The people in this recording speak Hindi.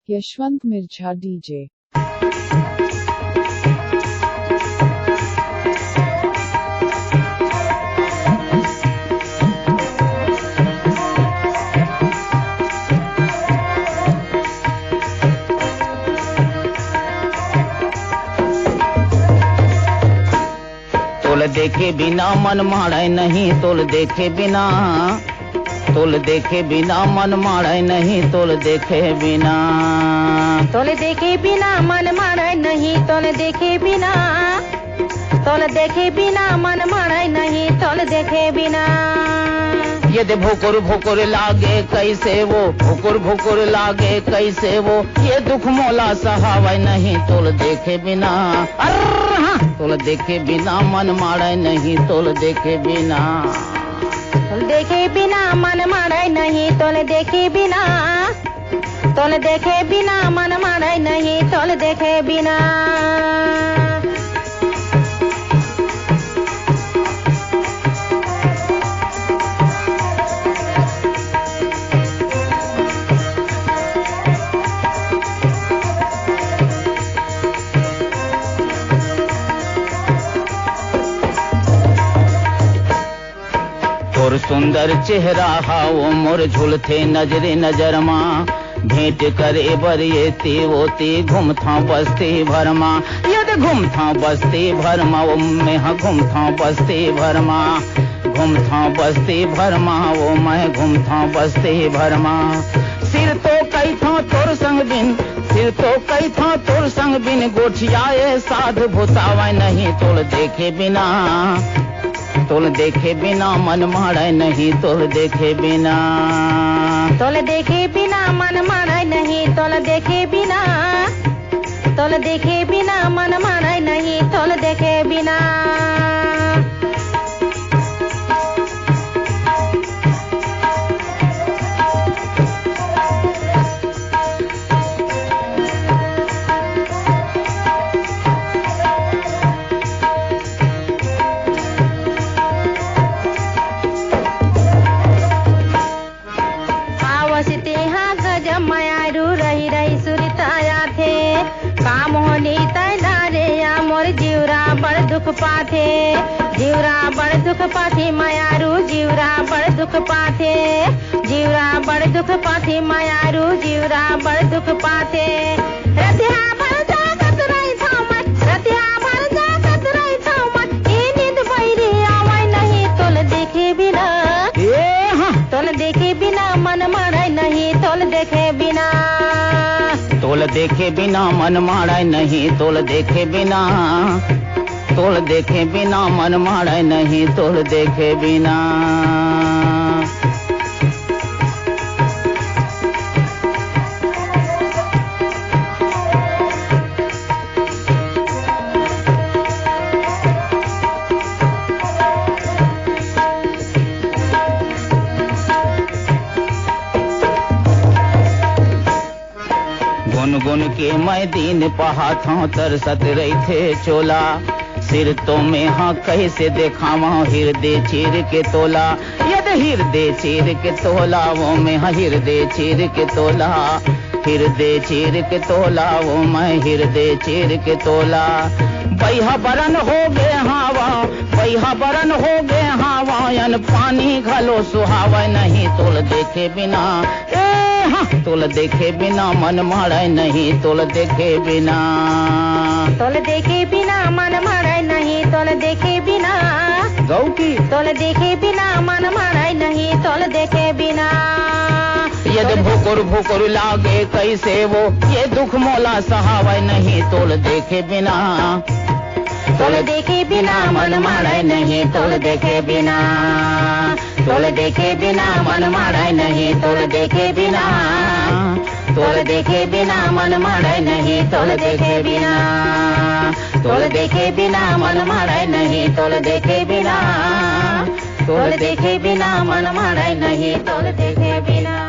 यशवंत मिर्झा डीजे। तोल देखे बिना मन मारे नहीं, तोल देखे बिना, तोल देखे बिना मन मारे नहीं, तोल देखे बिना, तोल देखे बिना मन मारे नहीं, तोल देखे बिना, तोल देखे बिना मन मारे नहीं, तोल देखे बिना। यदि भोकुर भोकुर लागे कैसे वो, भोकुर भोकुर लागे कैसे वो, ये दुख मोला सहावे नहीं, तोल देखे बिना। तोल देखे बिना मन मारे नहीं, तोल देखे बिना, तोल देखे बिना मन मारे नहीं, तोल देखे बिना, तोल देखे बिना मन मारे नहीं, तोल देखे बिना। तोर सुंदर चेहरा हाओ मोर झुलथे नजरे नजर माँ, भेंट करे बरिएती वोती घूमथा बस्ती भरमा। यदि घूमथा बस्ती भरमा वो मैं घूमथा बस्ती भरमा, घूमथा बस्ती भरमा वो मैं घूमथा बस्ती भरमा। सिर तो कई था तोर संग बिन, सिर तो कई था तोर संग बिन, गोठियाए साध भुतावे नहीं, तोल देखे बिना, तोल देखे बिना मन मारे नहीं, तोल देखे बिना, तोल देखे बिना मन मारे नहीं, तोल देखे बिना, तोल देखे बिना मन मारे नहीं, तोल देखे बिना। मायारू रही रही सुरताया थे, काम होनी तैयारे या मोर जीवरा बड़ दुख पाथे, जीवरा बड़ दुख पाथे मायारू, जीवरा बड़ दुख पाथे, जीवरा बड़ दुख पाथे मायारू, जीवरा बड़ दुख पाथे। रतिहा भर जागत रही थामत, रतिहा भर जागत रही थामत, ये नींद बैरी आवे नहीं, तोल देखे बिना, तोल देखे बिना मन मारे नहीं, तोल देखे बिना, तोल देखे बिना मन मारे नहीं, तोल देखे बिना, तोल देखे बिना मन मारे नहीं, तोल देखे बिना। गुन गुन के मैं दीन पहा था तरसत रही थे चोला, सिर तो में हाँ कैसे देखावा हृदय चीर के तोला। यद हृदय चीर के तोला वो मैं हृदय चीर के तोला, हृदय चीर के तोला वो मैं हृदय चीर के तोला। बैहा बरन हो गए हावा, बैहा बरन हो गए हावा, यन पानी घलो सुहावा नहीं, तोल देखे बिना, तोल देखे बिना मन मारे नहीं, तोल देखे बिना, तोल देखे बिना मन मारे नहीं, तोल देखे बिना, गौ की तोल देखे बिना मन मारे नहीं, तोल देखे बिना। यदि भोकुर भोकुर लागे कैसे वो, ये दुख मोला सहावे नहीं, तोल देखे बिना, तोल देखे बिना मन मारे नहीं, तोल देखे बिना, तोल देखे बिना मन मारे नहीं, तोल देखे बिना, तोल देखे बिना मन मारे नहीं, तोल देखे बिना, तोल देखे बिना मन मारे नहीं, तोल देखे बिना, तोल देखे बिना मन मारे नहीं, तोल देखे बिना।